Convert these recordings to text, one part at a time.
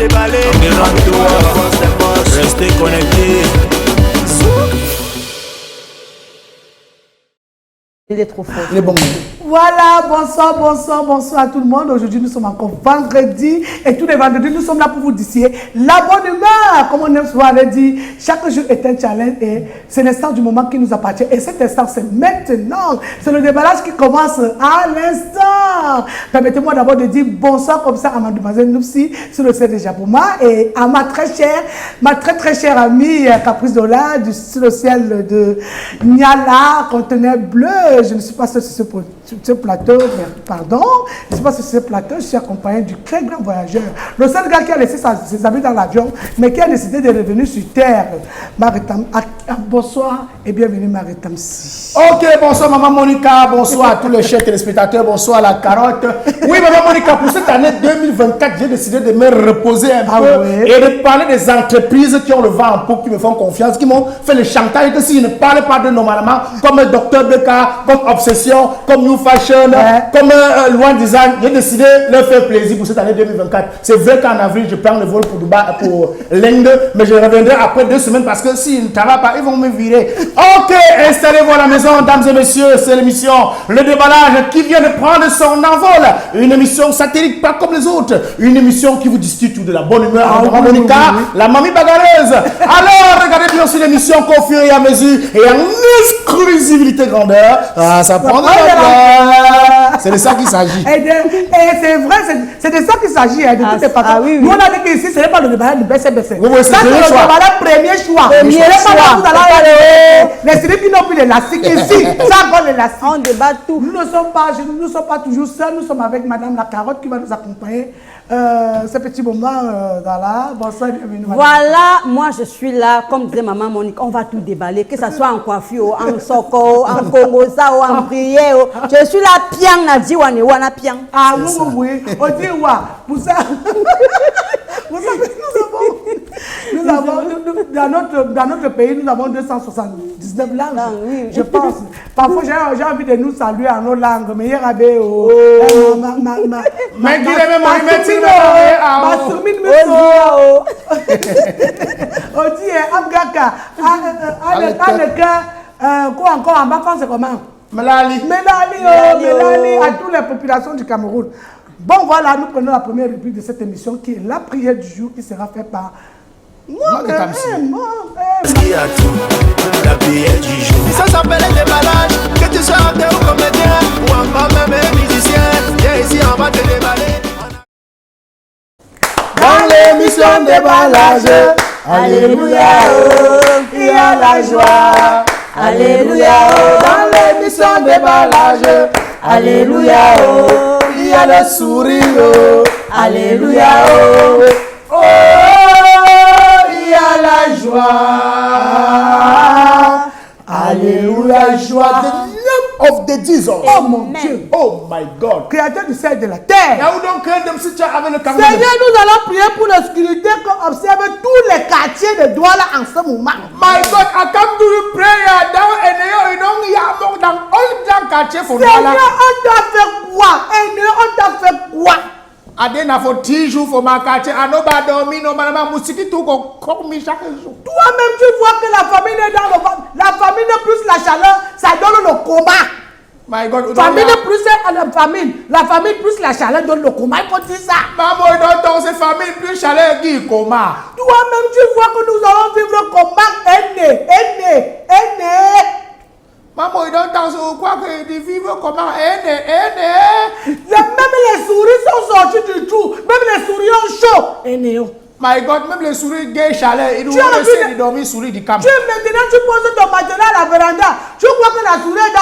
déballer. Restez connectés. Il est trop fort. Il est bon. Voilà, bonsoir à tout le monde. Aujourd'hui, nous sommes encore vendredi et tous les vendredis, nous sommes là pour vous dire la bonne humeur. Comme on aime souvent le dire, chaque jour est un challenge et c'est l'instant du moment qui nous appartient. Et cet instant, c'est maintenant. C'est le déballage qui commence à l'instant. Permettez-moi d'abord de dire bonsoir comme ça à mademoiselle Noupsi sur le ciel déjà pour moi et à ma très chère amie Caprice Dola sur le ciel de Niala, conteneur bleu. Je ne suis pas sur ce plateau, mais pardon, je ne suis pas sur ce plateau, je suis accompagné du très grand voyageur. Le seul gars qui a laissé ses amis dans l'avion, mais qui a décidé de revenir sur terre. Bonsoir et bienvenue Maritamsi. Ok, bonsoir Maman Monica, bonsoir à tous les chers téléspectateurs, bonsoir à la carotte. Oui Maman Monica, pour cette année 2024, j'ai décidé de me reposer un peu et de parler des entreprises qui ont le vent en poupe, qui me font confiance, qui m'ont fait le chantage que si je ne parlais pas de normalement, comme Dr Beka, comme Obsession, comme New Fashion, comme Loin Design, j'ai décidé de leur faire plaisir pour cette année 2024. C'est vrai qu'en avril, je prends le vol pour Dubaï, pour l'Inde, mais je reviendrai après 2 semaines parce que s'ils ne travaillent pas, ils vont me virer. Ok, installez-vous à la maison, dames et messieurs, c'est l'émission Le Déballage qui vient de prendre son envol. Une émission satirique, pas comme les autres. Une émission qui vous distille tout de la bonne humeur. Monica, la mamie bagarreuse. Alors, regardez bien sur l'émission qu'au fur et à mesure et en exclusivité grandeur. Ah, ça prend de la. C'est de ça qu'il s'agit. Et c'est vrai, c'est de ça qu'il s'agit. De toutes façons. Nous, on a dit qu'ici, ce n'est pas le déballage de BCBC. Oui, c'est le déballage premier choix. Les séries qui n'ont plus l'élastique ici, ça va l'élastique. On débat tout. Nous ne sommes pas toujours seuls, nous sommes avec Madame la Carotte qui va nous accompagner ce petit moment là. Bonsoir, bienvenue. Voilà, moi je suis là, comme disait Maman Monique, on va tout déballer, que ce soit en coiffure, en soko, en congosa ou en prière. Je suis là, piang, nadi, wana piang. Ah oui, on dit wa. Vous savez, nous avons dans notre pays, nous avons 279 langues. Ah, oui. Je pense. Parfois, j'ai envie de nous saluer en nos langues. Mais il y a des on dit Abgaka, quoi encore en bas, c'est comment? Melali, à toutes les populations du Cameroun. Bon, voilà, nous prenons la première rubrique de cette émission qui est la prière du jour qui sera faite par moi. Qui a tout, la prière du jour. Ça s'appelle le déballage, que tu sois acteur ou comédien, ou encore même musicien, viens ici, on va te déballer. Dans l'émission déballage, alléluia, il y a la joie. Alléluia, dans l'émission déballage, alléluia, il y a le sourire, alléluia, oh, il y a la joie, alléluia, joie. Of the Jesus. Oh mon Dieu. Oh my God. Créateur du ciel et de la terre. Seigneur, nous allons prier pour l'obscurité qu'on observe tous les quartiers de Douala en ce moment. My God, I come to you prayer down and dans all quartier for Seigneur, on t'a fait quoi? On t'a fait quoi? Adena for 10 jours pour ma quartier. Anoba dormi, no manama musiki tout comme chaque jour. Toi-même, tu vois que la famille est dans le ventre. La famille plus la chaleur, ça donne le coma. My God, famille plus la famille plus la chaleur donne le coma. Il faut dire ça. Maman, dans cette famille plus chaleur qui coma. Toi-même, tu vois que nous allons vivre le coma. Maman, quoi que de vivre comment? Même les souris sont sortis du trou. Même les souris ont chaud. My God, même les souris gays chaleur, ils nous laissent dormir souris du camp. Maintenant, tu poses ton matelas à la véranda. Tu vois que la souris est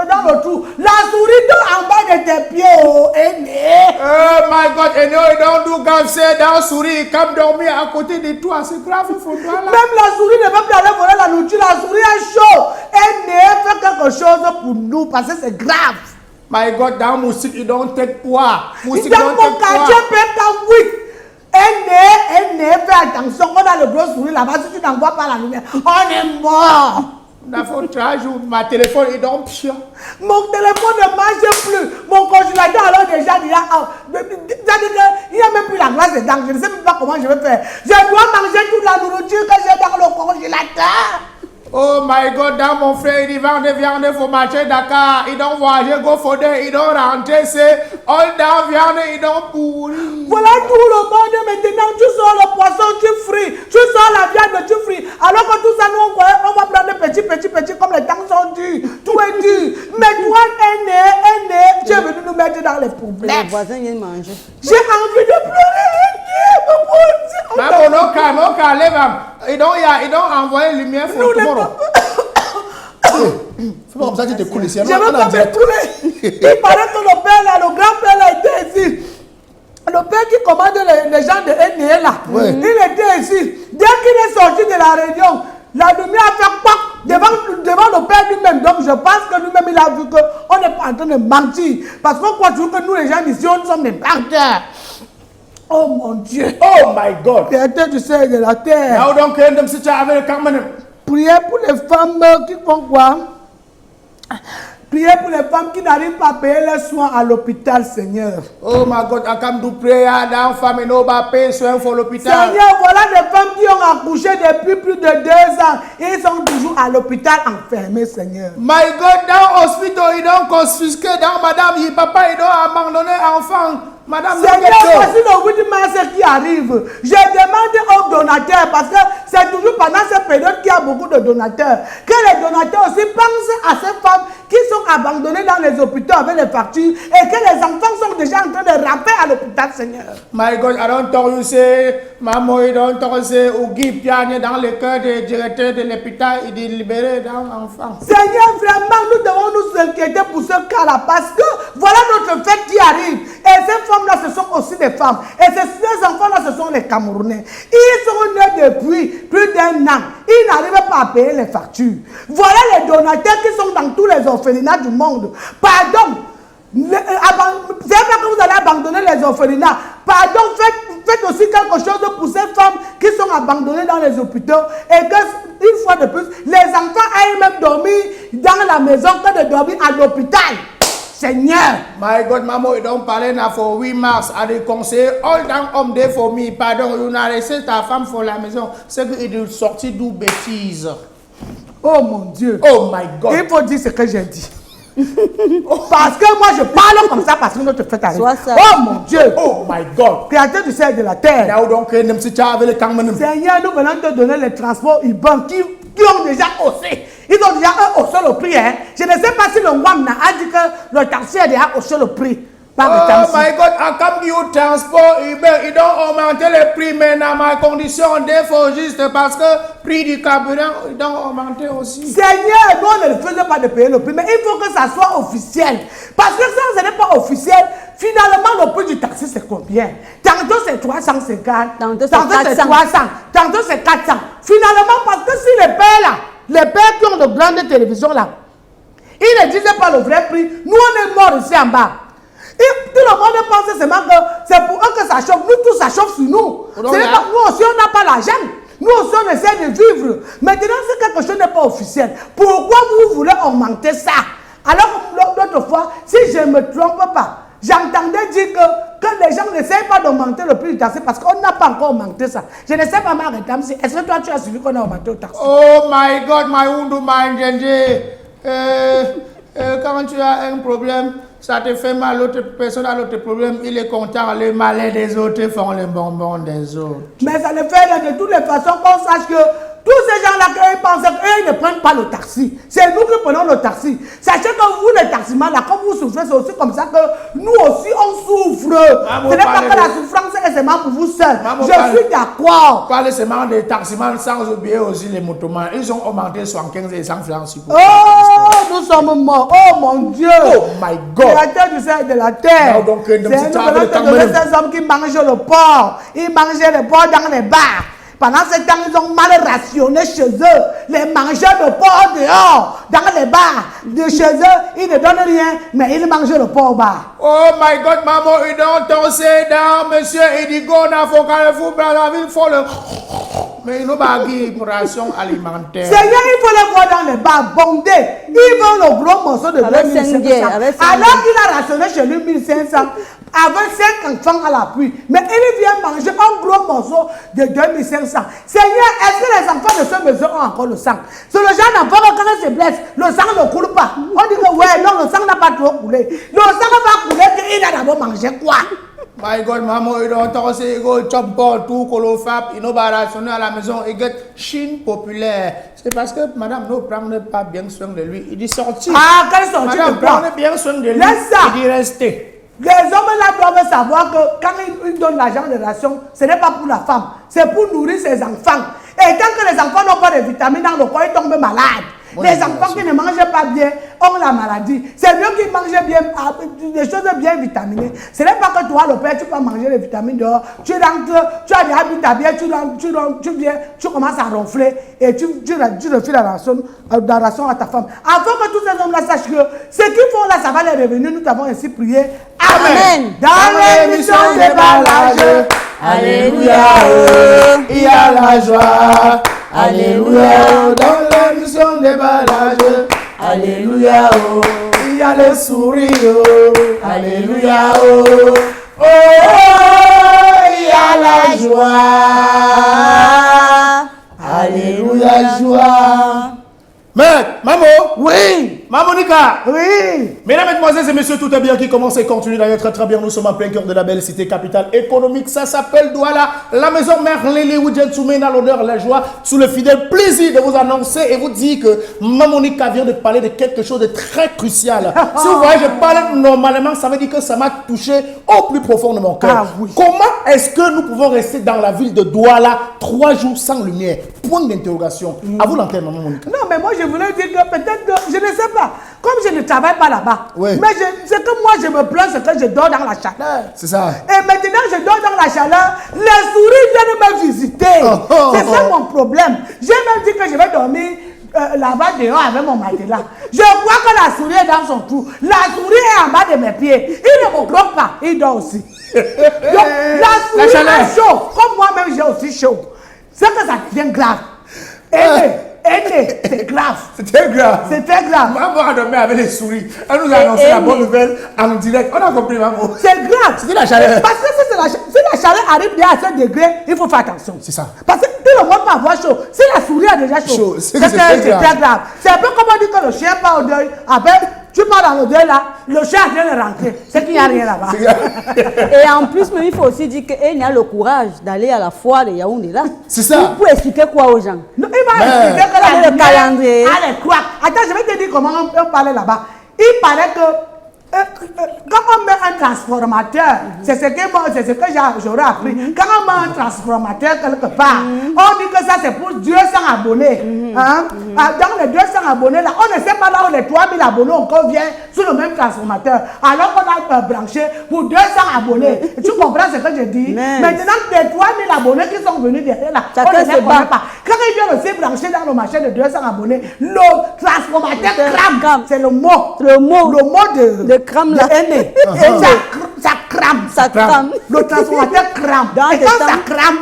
dans le trou. La souris est en bas de tes pieds. Oh my God, you don't do God say dans souris, come dormir à côté de toi. C'est grave, il faut toi là. Même la souris ne peut plus aller voler la nourriture. La souris est chaud. Fait quelque chose pour nous parce que c'est grave. My God, dans musique, ils don't take poids. Musique don't take poids. Fais attention, on a le gros sourire là-bas, si tu n'envoies pas la lumière, on est mort. Il faut 3 jours, ma téléphone est dans pire. Mon téléphone ne marche plus. Mon congélateur, alors déjà, il n'y a même plus la glace dedans. Je ne sais même pas comment je vais faire. Je dois manger toute la nourriture que j'ai dans le congélateur. Oh my God, dans mon frère, il vend des viandes, il faut marcher Dakar. Il doit voyager, go fodder, il doit rentrer, c'est all down viande, il doit pourrir. Voilà tout le monde maintenant. Tu sors le poisson, tu frites. Tu sors la viande, tu frites. Alors que tout ça, nous, on va prendre petit, comme les temps sont durs. Tout est dur. Mais toi, tu es venu nous mettre dans les problèmes. Les voisins viennent manger. J'ai envie de pleurer. Mon calme, il doit envoyer lumière pour tout le monde. C'est pas comme ça que tu te coules ici. Je veux pas me couler. Il paraît que le père là, le grand-père là était ici. Le père qui commande les gens de NE là, il était ici. Dès qu'il est sorti de la réunion, la lumière a fait quoi devant le père lui-même. Donc je pense que lui-même il a vu qu'on n'est pas en train de mentir. Parce qu'on croit toujours que nous les gens ici, on sommes des menteurs. Oh mon Dieu. Oh my God. Créateur du ciel et de la terre. Now donc si tu avais le cameroun. Priez pour les femmes qui font quoi? Priez pour les femmes qui n'arrivent pas à payer leurs soins à l'hôpital, Seigneur. Oh my God, I come to pray dans femme et non pas payer soins pour l'hôpital. Seigneur, voilà des femmes qui ont accouché depuis plus de 2 ans et ils sont toujours à l'hôpital enfermés, Seigneur. My God, dans l'hospital, ils ont confisqué dans madame, papa, ils ont abandonné enfant. Madame, Seigneur, voici le 8 mars qui arrive. Je demande aux donateurs, parce que c'est toujours pendant cette période qu'il y a beaucoup de donateurs, que les donateurs aussi pensent à ces femmes qui sont abandonnées dans les hôpitaux avec les factures et que les enfants sont déjà en train de ramper à l'hôpital, Seigneur. My God, I don't tell you say, maman, I don't tell you say, ou Guy Piane dans le cœur des directeurs de l'hôpital et de libérer dans l'enfant. Seigneur, vraiment, nous devons nous inquiéter pour ce cas-là, parce que voilà notre fête qui arrive. Et ces femmes-là, ce sont aussi des femmes. Et ces enfants-là, ce sont les Camerounais. Ils sont nés depuis plus d'1 an. Ils n'arrivent pas à payer les factures. Voilà les donateurs qui sont dans tous les orphelinats du monde. Pardon. C'est pas que vous allez abandonner les orphelinats. Pardon, faites aussi quelque chose pour ces femmes qui sont abandonnées dans les hôpitaux. Et que, une fois de plus, les enfants aillent même dormir dans la maison que de dormir à l'hôpital. Seigneur. My God, maman, ils ont parlé pour 8 mars à des conseillers. All down homme des familles. Pardon, on a laissé ta femme pour la maison. C'est qu'il est sorti d'où bêtise. Oh mon Dieu. Oh my God. Il faut dire ce que j'ai dit. Parce que moi je parle comme ça parce que notre fête arrive. Oh mon Dieu. Oh my God. Créateur du ciel et de la terre. Now donc, Seigneur, nous venons te donner les transports urbains qui ont déjà haussé. Ils ont déjà haussé le prix. Hein. Je ne sais pas si le WAMNA a dit que le taxi a déjà haussé le prix. Oh my God, I come you transport Uber, ils ont augmenté les prix, mais dans ma condition, il faut juste parce que le prix du carburant, ils ont augmenté aussi. Seigneur, nous on ne faisait pas de payer le prix, mais il faut que ça soit officiel. Parce que ça, ce n'est pas officiel. Finalement, le prix du taxi, c'est combien? Tantôt, c'est 350, tantôt c'est 300, tantôt c'est 400. Finalement, parce que si les pères là, les pères qui ont de grandes télévisions là, ils ne disaient pas le vrai prix, nous on est morts ici en bas. Et tout le monde pense seulement que c'est pour eux que ça chauffe. Nous, tout ça chauffe sur nous. Nous aussi, on n'a pas l'argent. Nous aussi, on essaie de vivre. Maintenant, si quelque chose n'est pas officiel, pourquoi vous voulez augmenter ça? Alors, l'autre fois, si je ne me trompe pas, j'entendais dire que les gens n'essayent pas d'augmenter le prix du taxi parce qu'on n'a pas encore augmenté ça. Je ne sais pas, ma réclame, est-ce que toi, tu as suivi qu'on a augmenté le taxi? Oh my God, my Undu, my Njenje. Quand tu as un problème, ça te fait mal, l'autre personne a l'autre problème, il est content, les malins des autres font les bonbons des autres. Mais ça ne fait rien de toutes les façons qu'on sache que tous ces gens-là, quand ils pensent qu'ils ne prennent pas le taxi, c'est nous qui prenons le taxi. Sachez que vous, les taximans, là, quand vous souffrez, c'est aussi comme ça que nous aussi, on souffre. Ce n'est pas que la souffrance est seulement pour vous seul. Je suis d'accord. Parlez seulement des taximans sans oublier aussi les motomans. Ils ont augmenté 75 et 100 francs. Oh, nous sommes morts. Oh mon Dieu. Oh my God. Créateur du ciel et de la terre. C'est nous ces hommes qui mangent le porc. Ils mangeaient le porc dans les bars. Pendant ce temps, ils ont mal rationné chez eux. Les mangeurs de porc dehors, dans les bars de chez eux, ils ne donnent rien, mais ils mangent le porc au bar. Oh my God, maman, ils ont tossé dans Monsieur Edigo, dans Carrefour, dans la ville, faut le... Mais il n'y a pas de ration alimentaire. Seigneur, il faut les voir dans les bars, bondés. Ils veulent le gros morceau de 2500. Alors qu'il a rationné chez lui 1500 avec 5 enfants à l'appui. Mais il vient manger un gros morceau de 2500. Seigneur, est-ce que les enfants de ce maison ont encore le sang? C'est le genre d'enfant quand il se blesse, le sang ne coule pas. On dit que ouais, non, le sang n'a pas trop coulé. Le sang n'a pas coulé qu'il a d'abord mangé quoi? My God, maman, il doit aussi chop tout, colofap, il n'a pas rationné à la maison, il get Chine populaire. C'est parce que madame ne prend pas bien soin de lui. Il dit sortir. Ah, quelle sortie madame de quoi? prend bien soin de lui. Laisse ça. Il dit rester. Les hommes là doivent savoir que quand ils donnent l'argent de ration, ce n'est pas pour la femme, c'est pour nourrir ses enfants. Et tant que les enfants n'ont pas de vitamines dans le corps, ils tombent malades. Les enfants qui ne mangent pas bien ont la maladie. C'est mieux qu'ils mangent bien, des choses bien vitaminées. Ce n'est pas que toi, le père, tu peux manger les vitamines dehors. Tu rentres, tu as des habits bien, tu viens, tu commences à ronfler et tu refiles la ration à ta femme. Avant que tous ces hommes-là sachent que ce qu'ils font là, ça va les revenir. Nous t'avons ainsi prié. Amen. Dans l'émission déballage, Alléluia, il y a la joie. Alléluia, dans l'émission déballage. Alléluia, il y a le sourire. Alléluia, oh, il y a la joie. Alléluia, joie. Mais, maman, oui, Mamonica, oui. mesdames, mesdemoiselles et messieurs, tout est bien qui commence et continue d'ailleurs très bien. Nous sommes en plein cœur de la belle cité capitale économique. Ça s'appelle Douala, la maison mère Lili Woudjentsoumé, à l'honneur, la joie, sous le fidèle plaisir de vous annoncer et vous dire que Mamonica vient de parler de quelque chose de très crucial. Si vous voyez, je parle normalement, ça veut dire que ça m'a touché au plus profond de mon cœur. Ah, oui. Comment est-ce que nous pouvons rester dans la ville de Douala 3 jours sans lumière? Point d'interrogation. À vous l'antenne, Maman Monica. Non, mais moi je voulais dire que peut-être que, je ne sais pas, comme je ne travaille pas là-bas, Oui. mais c'est que moi je me plains, c'est que je dors dans la chaleur. C'est ça. Et maintenant je dors dans la chaleur, les souris viennent me visiter. C'est ça mon problème. J'ai même dit que je vais dormir là-bas dehors avec mon matelas. Je vois que la souris est dans son trou. La souris est en bas de mes pieds. Il ne me croque pas, il dort aussi. Donc la souris a chaud, comme moi-même j'ai aussi chaud. C'est que ça devient grave. C'est grave. C'était grave. C'était grave. Maman a dormi avec les souris. Elle nous a annoncé la bonne nouvelle en direct. On a compris, maman. C'est grave. C'était la chaleur. Parce que si la chaleur arrive bien à ce degré, il faut faire attention. C'est ça. Parce que tout le monde peut avoir chaud. Si la souris a déjà chaud, c'est très grave. C'est un peu comme on dit que le chien part au deuil. Après, tu pars dans le deuil là, le chien vient de rentrer. C'est qu'il n'y a rien là-bas. Et en plus, mais il faut aussi dire qu'il y a le courage d'aller à la foire de Yaoundé là. C'est ça. Vous pouvez expliquer quoi aux gens? Non, il va expliquer que Quel est le calendrier? Allez, quoi? Attends, je vais te dire comment on parlait là-bas. Il paraît que quand on met un transformateur, c'est ce que j'aurais appris. Quand on met un transformateur quelque part, on dit que ça c'est pour 200 abonnés. Hein? Dans les 200 abonnés là, on ne sait pas là où les 3000 abonnés encore viennent sur le même transformateur. Alors qu'on a branché pour 200 abonnés. Tu comprends ce que je dis? Maintenant, les 3000 abonnés qui sont venus derrière là, on ne les connaît pas. Quand ils viennent aussi brancher dans le marché de 200 abonnés, le transformateur crame. C'est le mot. Le mot de crame là. Ça crame. Ça crame. Le transformateur crame. Et quand ça crame,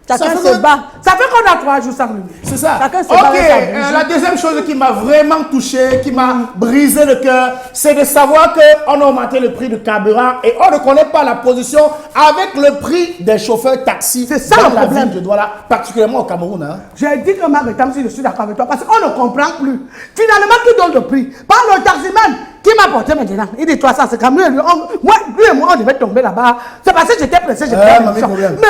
chacun se bat. Ça fait qu'on a 3 jours sans lumière. C'est ça. Chacun se bat Ok, avec sa bougie. la deuxième chose qui m'a vraiment touché, qui m'a brisé le cœur, c'est de savoir qu'on a augmenté le prix du carburant et on ne connaît pas la position avec le prix des chauffeurs taxi. C'est ça dans le la problème. ville de Douala, particulièrement au Cameroun. Hein. J'ai dit que Marguerite, si je suis d'accord avec toi, parce qu'on ne comprend plus. Finalement, qui donne le prix? Par le taximan qui m'a porté maintenant. Il dit 350 000. Moi, lui et moi, on devait tomber là-bas. C'est parce que j'étais pressé, j'ai fait l'émission. Mais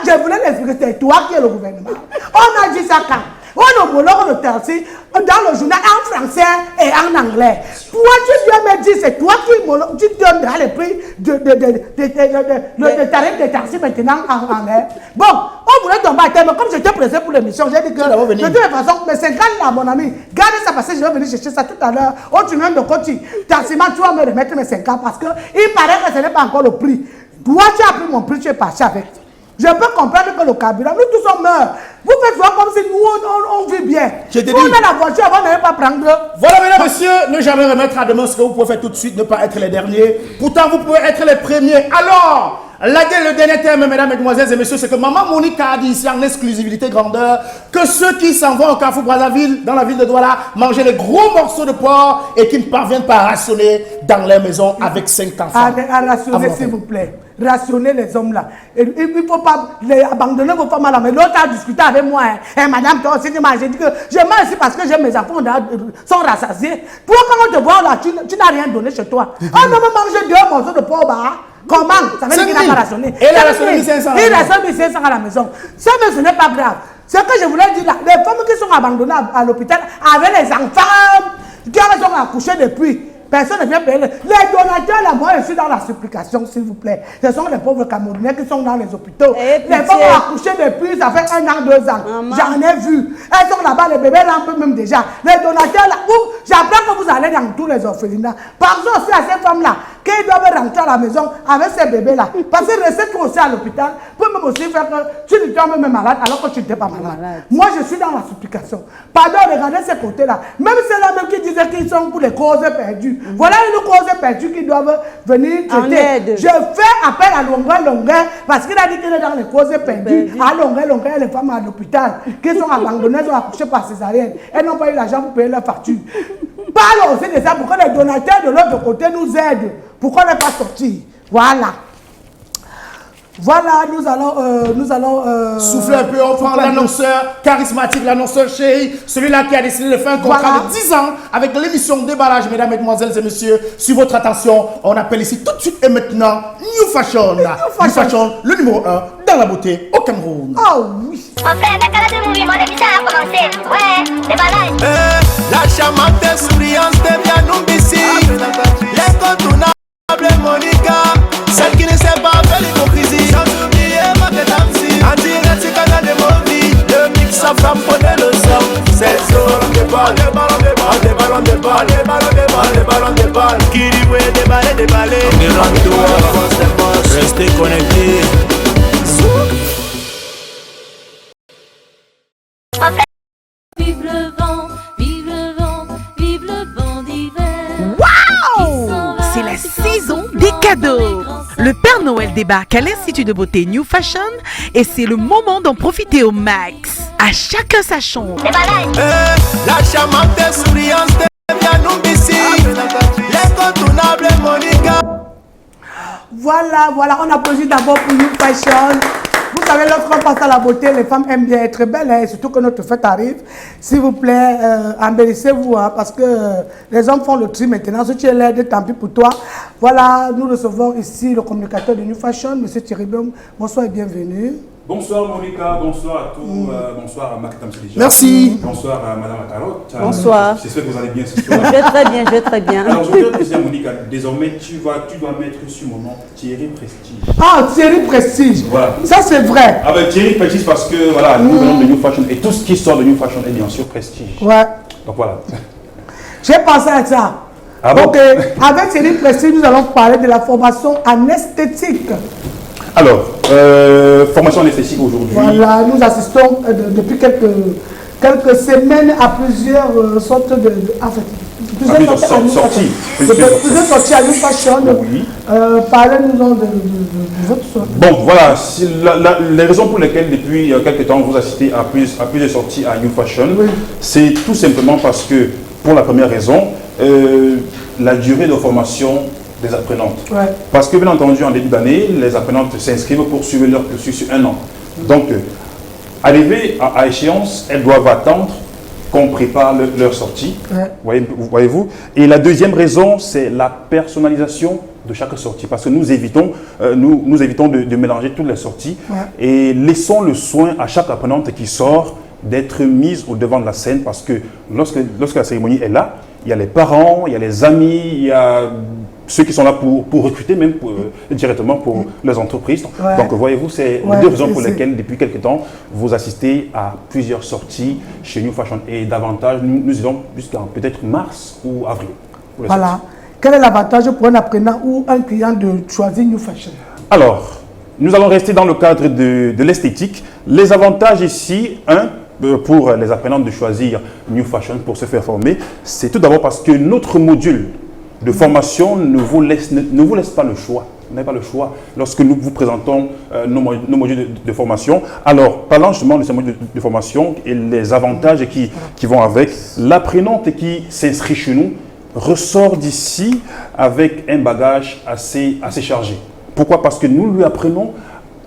je voulais l'expliquer, c'est toi qui es le gouvernement. On a dit ça quand on homologue le taxi dans le journal en français et en anglais. Toi, tu viens me dire, c'est toi qui donnes les prix de tarif des taxis maintenant en anglais. Bon, on voulait tomber à terre, mais comme j'étais pressé pour l'émission, j'ai dit que de toute façon, mais 50 là, mon ami, gardez ça parce que je vais venir chercher ça tout à l'heure. Au tunnel de Côte, taximan, tu vas me remettre mes 50 parce qu'il paraît que ce n'est pas encore le prix. Toi, tu as pris mon prix, tu es parti avec. Je peux comprendre que le carburant, nous tous on meurt. Vous faites voir comme si nous on vit bien. On a la voiture avant de ne pas prendre. Voilà, mesdames, messieurs, ne jamais remettre à demain ce que vous pouvez faire tout de suite, ne pas être les derniers. Pourtant, vous pouvez être les premiers. Alors, Le dernier thème, mesdames, mesdemoiselles et messieurs, c'est que Maman Monique a dit ici en exclusivité grandeur que ceux qui s'en vont au Carrefour Brazzaville, dans la ville de Douala, manger les gros morceaux de porc et qui ne parviennent pas à rationner dans leur maison avec 5 enfants. À rationner, s'il vous plaît. Rationner les hommes là. Il ne faut pas les abandonner vos femmes là. Mais l'autre a discuté avec moi. Madame, toi aussi, tu m'as dit que je mange ici parce que j'ai mes enfants sont rassasiés. Toi, quand on te voit là, tu n'as rien donné chez toi. On ne me mange 2 morceaux de porc bah. Comment? Ça veut dire qu'il n'a pas rationné. Et il a rationné 1500. Il rationne 1500 à la maison. Ça, mais ce n'est pas grave. Ce que je voulais dire là, les femmes qui sont abandonnées à l'hôpital avec les enfants, qui ont accouché depuis. Personne ne vient payer. Les donateurs, là, moi, je suis dans la supplication, s'il vous plaît. Ce sont les pauvres Camerounais qui sont dans les hôpitaux. Les femmes ont accouché depuis, ça fait 1 an, 2 ans. J'en ai vu. Elles sont là-bas, les bébés rampent même déjà. Les donateurs, là, j'apprends que vous allez dans tous les orphelinats. Pensez aussi à ces femmes-là, qui doivent rentrer à la maison avec ces bébés-là. Parce que rester toi aussi à l'hôpital peut même aussi faire que tu ne tombes même malade alors que tu n'étais pas malade. Moi, je suis dans la supplication. Pardon, regardez ces côtés-là. Même ceux-là même qui disaient qu'ils sont pour les causes perdues. Voilà une cause perdue qui doivent venir traiter. Je fais appel à longueur parce qu'il a dit qu'il est dans les causes perdues. À longueur, les femmes à l'hôpital qui sont abandonnées, sont accouchées par césarienne. Elles n'ont pas eu l'argent pour payer leur facture. Parle aussi de ça pour que les donateurs de l'autre côté nous aident. Pourquoi ne pas sortir? Voilà. Voilà, nous allons souffler un peu. On prend l'annonceur charismatique, l'annonceur chéri, celui-là qui a décidé de faire un contrat de 10 ans avec l'émission Déballage, mesdames, mesdemoiselles et messieurs. Sur votre attention, on appelle ici tout de suite et maintenant New Fashion. New Fashion, le numéro 1 dans la beauté au Cameroun. Oh oui. On fait avec la mouvement, l'émission a commencé. Ouais, Déballage. La charmante souriante de Bianoubissi, l'incontournable Monica, celle qui ne sait pas faire l'hypocrisie. Sans oublier Maketamsi, en direct sur Canal de Movi, le mix à femme prenait le son. C'est ça, des ballons, des ballons, des ballons, des ballons, des ballons, des ballons, des ballons. Qui dit ouais, déballer. Rentre-toi, avance des poches, restez connectés. Vive le vent, vive le vent, vive le vent d'hiver. Waouh! C'est la saison des cadeaux. Le Père Noël débarque à l'Institut de beauté New Fashion et c'est le moment d'en profiter au max. À chacun sa chambre. La charmante souriante de Bianoubissi, l'incontournable Monica. Voilà, on applaudit d'abord pour New Fashion. Vous savez, lorsqu'on passe à la beauté, les femmes aiment bien être belles, hein, surtout que notre fête arrive. S'il vous plaît, embellissez-vous, hein, parce que les hommes font le tri maintenant. Si tu es laide, tant pis pour toi. Voilà, nous recevons ici le communicateur de New Fashion, M. Thierry Blum. Bonsoir et bienvenue. Bonsoir Monica, bonsoir à tous, bonsoir à Maketamsi déjà. Merci. Bonsoir à Madame la Carotte. Bonsoir. J'espère que vous allez bien ce soir. Je vais très bien. Alors je voudrais te dire Monica, désormais tu dois mettre sur mon nom Thierry Prestige. Ah, Thierry Prestige. Voilà. Ça c'est vrai. Avec Thierry Prestige parce que voilà, nous venons de New Fashion et tout ce qui sort de New Fashion est bien sûr Prestige. Ouais. Donc voilà. J'ai pensé à ça. Ah bon? Ok, avec Thierry Prestige, nous allons parler de la formation en esthétique. Alors, formation en esthétique aujourd'hui. Voilà, nous assistons depuis quelques semaines à plusieurs sortes de Plusieurs sorties. Plusieurs sorties à New Fashion. Oui. Parlez-nous de votre sortie. Bon, voilà, les raisons pour lesquelles depuis quelques temps vous assistez à plusieurs sorties à New Fashion, c'est tout simplement parce que, pour la première raison, la durée de formation des apprenantes. Ouais. Parce que bien entendu, en début d'année, les apprenantes s'inscrivent pour suivre leur cursus sur 1 an. Donc, arrivées à échéance, elles doivent attendre qu'on prépare leur sortie. Ouais. Voyez-vous. Et la deuxième raison, c'est la personnalisation de chaque sortie. Parce que nous évitons, de mélanger toutes les sorties et laissons le soin à chaque apprenante qui sort d'être mise au devant de la scène parce que lorsque la cérémonie est là, il y a les parents, il y a les amis, il y a ceux qui sont là pour recruter même directement pour les entreprises. Donc voyez-vous, c'est les deux raisons pour lesquelles depuis quelques temps, vous assistez à plusieurs sorties chez New Fashion et davantage, nous irons jusqu'à peut-être mars ou avril. Voilà. Quel est l'avantage pour un apprenant ou un client de choisir New Fashion? Alors, nous allons rester dans le cadre de l'esthétique. Les avantages ici, pour les apprenants de choisir New Fashion pour se faire former, c'est tout d'abord parce que notre module de formation ne vous laisse pas le choix. Vous n'avez pas le choix lorsque nous vous présentons nos modules de formation. Alors, parlant justement de ces modules de formation et les avantages qui vont avec, l'apprenante qui s'inscrit chez nous ressort d'ici avec un bagage assez chargé. Pourquoi? Parce que nous lui apprenons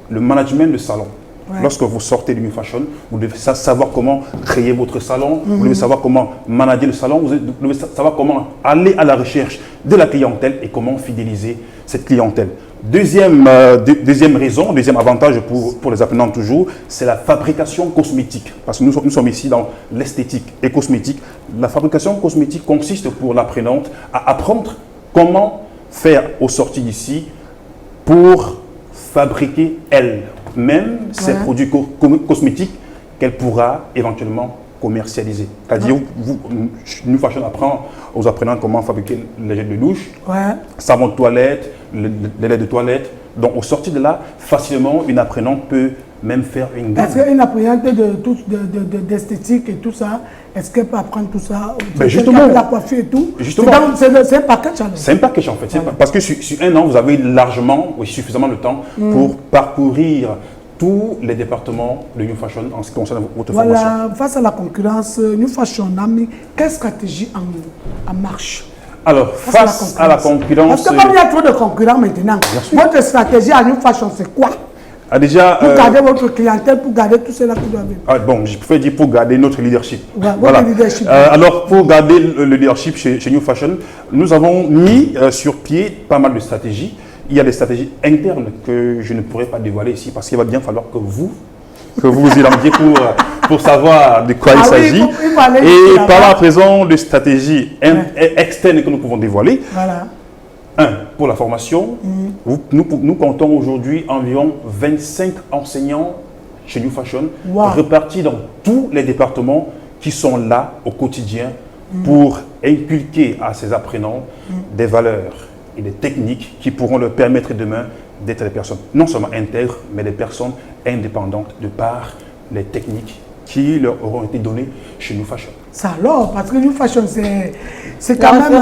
le management de salon. Ouais. Lorsque vous sortez du New Fashion, vous devez savoir comment créer votre salon, vous devez savoir comment manager le salon, vous devez savoir comment aller à la recherche de la clientèle et comment fidéliser cette clientèle. Deuxième raison, deuxième avantage pour les apprenants toujours, c'est la fabrication cosmétique. Parce que nous sommes ici dans l'esthétique et cosmétique. La fabrication cosmétique consiste pour l'apprenante à apprendre comment faire aux sorties d'ici pour fabriquer elle-même ses produits cosmétiques qu'elle pourra éventuellement commercialiser. C'est-à-dire, New Fashion apprend aux apprenants comment fabriquer les gels de douche, savon de toilette, les laits de toilette. Donc, au sortir de là, facilement, une apprenante peut même faire une gamme. Est-ce qu'une apprenante d'esthétique et tout ça, est-ce qu'elle peut apprendre tout ça? Justement, la coiffure et tout. Justement, c'est un package. C'est un package en fait. Parce que sur un an, vous avez largement, suffisamment de temps pour parcourir tous les départements de New Fashion en ce qui concerne votre formation. Voilà, face à la concurrence, New Fashion a mis quelle stratégie en marche? Alors, face à la concurrence... Parce que comme il y a trop de concurrents maintenant, votre stratégie à New Fashion, c'est quoi? Déjà, pour garder votre clientèle, pour garder tout cela qui doit venir. Bon, je peux dire pour garder notre leadership. Voilà. Leadership. Alors, pour garder le leadership chez New Fashion, nous avons mis sur pied pas mal de stratégies. Il y a des stratégies internes que je ne pourrais pas dévoiler ici parce qu'il va bien falloir que vous y languiez pour savoir de quoi il s'agit. Et par là, à présent, de stratégies externes que nous pouvons dévoiler. Voilà. Pour la formation, nous comptons aujourd'hui environ 25 enseignants chez New Fashion, répartis dans tous les départements qui sont là au quotidien pour inculquer à ces apprenants des valeurs et des techniques qui pourront leur permettre demain d'être des personnes non seulement intègres, mais des personnes indépendantes de par les techniques qui leur auront été données chez New Fashion. Ça alors, parce que New Fashion, c'est quand même,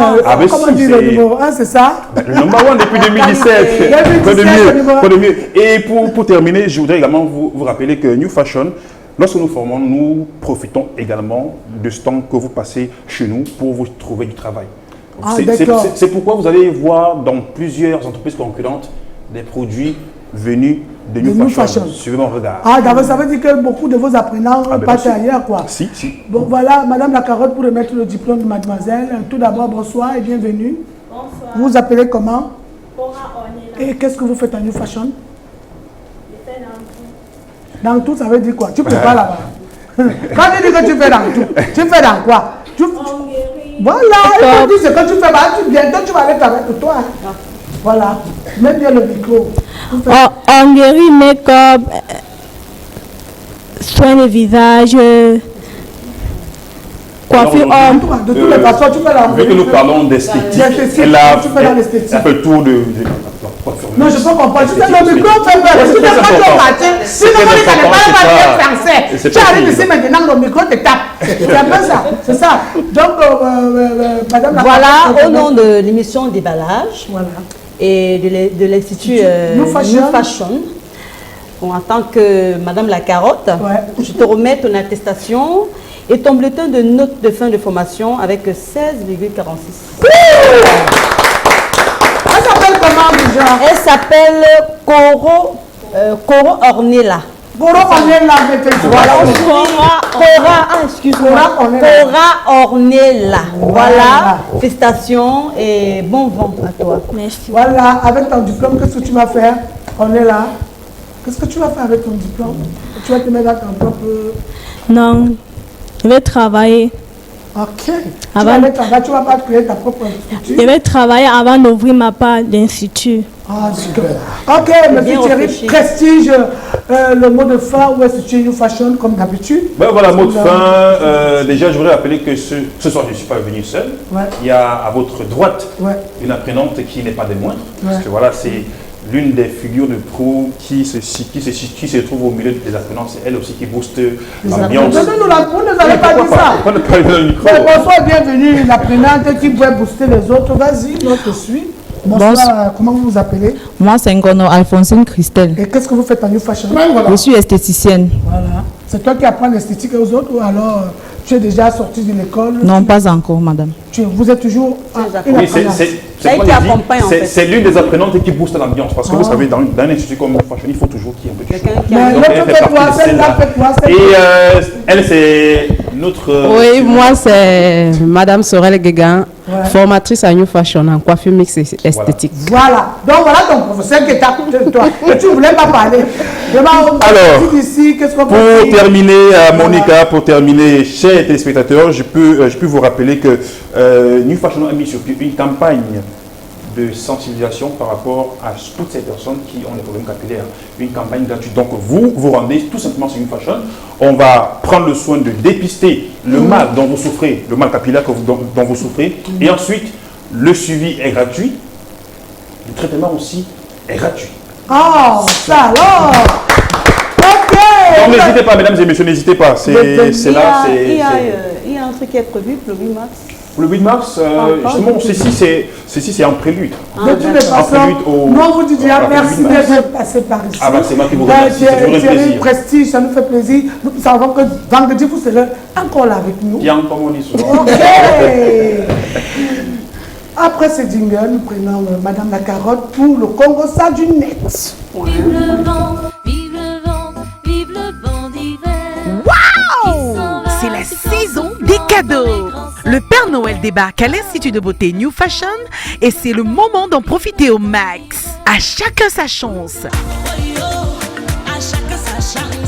comment dire, le numéro 1, c'est ça? Le numéro 1 depuis 2017. Quoi de mieux. Et pour terminer, je voudrais également vous rappeler que New Fashion, lorsque nous formons, nous profitons également de ce temps que vous passez chez nous pour vous trouver du travail. C'est pourquoi vous allez voir dans plusieurs entreprises concurrentes des produits venus de New Fashion. Suivez mon regard. D'abord, ça veut dire que beaucoup de vos apprenants partent ailleurs, quoi. Si. Bon, voilà, Madame la Carotte, pour remettre le diplôme de mademoiselle. Tout d'abord, bonsoir et bienvenue. Bonsoir. Vous vous appelez comment? Cora Ornella. Et qu'est-ce que vous faites à New Fashion? Je fais dans tout. Dans tout, ça veut dire quoi? Tu peux pas là-bas. Quand tu dis que tu fais dans tout, tu fais dans quoi? Voilà, il faut dire ce que tu fais. Bientôt, tu vas aller travailler pour toi. Voilà, mets bien le micro. Hongrie, make-up, soin de visage, coiffure homme. De toutes les façons, tu fais la vu que nous parlons d'esthétique, elle fait le tour de non, je peux comprendre. Tu fais le micro, tu fais le micro. Sinon, tu n'as pas français. Tu arrives ici maintenant, le micro te tape. C'est un peu ça. C'est ça. Donc, madame la... Voilà, au nom de l'émission Déballage. Voilà. Et de l'Institut New Fashion. Bon, en tant que Madame la Carotte, je te remets ton attestation et ton bulletin de notes de fin de formation avec 16,46. Elle s'appelle comment déjà? Elle s'appelle Coro Ornella. Coro Ornella, Cora Ornella. Voilà, félicitations et bon vent à toi. Merci. Voilà, avec ton diplôme, qu'est-ce que tu vas faire? Ornella, qu'est-ce que tu vas faire avec ton diplôme? Tu vas te mettre dans ton propre... Non, je vais travailler. Ok. Tu vas pas créer ta propre institut? Je vais travailler avant d'ouvrir ma part d'institut. Ok, monsieur Thierry, prestige le mot de fin ou institut New Fashion comme d'habitude. Voilà, mot de fin. Déjà, je voudrais rappeler que ce soir, je ne suis pas venu seul. Il y a à votre droite une apprenante qui n'est pas des moindres. Parce que voilà, c'est l'une des figures de pro qui se trouve au milieu des apprenants. C'est elle aussi qui booste l'ambiance. Vous ne avez pas dit ça. Bonsoir, bienvenue, l'apprenante qui pourrait booster les autres. Vas-y, notre suit. Bonsoir, comment vous vous appelez? Moi, c'est Ngono Alphonsine Christelle. Et qu'est-ce que vous faites en New Fashion? Je suis esthéticienne. Voilà. C'est toi qui apprends l'esthétique aux autres ou alors tu es déjà sortie de l'école? Non, pas encore, madame. Vous êtes toujours une apprenante. C'est l'une des apprenantes qui booste l'ambiance. Parce que vous savez, dans un institut comme New Fashion, il faut toujours qu'il y ait un peu de chose. Mais l'autre fait quoi? Et elle, c'est notre... Oui, moi, c'est Madame Sorel Guégan, formatrice à New Fashion en coiffure mix esthétique. Voilà. Donc, voilà ton professeur qui est à côté de toi. Et tu ne voulais pas parler. Alors, ici, pour terminer, Monica, pour terminer, chers téléspectateurs, je peux vous rappeler que New Fashion a mis sur pied une campagne de sensibilisation par rapport à toutes ces personnes qui ont des problèmes capillaires. Une campagne gratuite. Donc vous vous rendez tout simplement sur New Fashion. On va prendre le soin de dépister le mal dont vous souffrez, le mal capillaire dont vous souffrez. Et ensuite, le suivi est gratuit. Le traitement aussi est gratuit. Oh, ça alors! Donc n'hésitez pas, mesdames et messieurs, n'hésitez pas. C'est là. Il y a un truc qui est prévu pour le 8 mars. Pour le 8 mars, justement, ceci c'est en prélude. De toutes les façons, moi vous dis déjà merci d'être passé par ici. Ah bah c'est moi qui vous remercie, c'est toujours un plaisir. Prestige, ça nous fait plaisir. Nous savons que vendredi vous serez encore là avec nous. Il y a encore mon histoire. Ok. Après ce jingle, nous prenons Madame la Carotte pour le Congo ça du net. Vive le vent, vive le vent, vive le vent d'hiver. Waouh! C'est la saison des cadeaux. Le Père Noël débarque à l'Institut de beauté New Fashion et c'est le moment d'en profiter au max. À chacun sa chance. À chacun sa chance.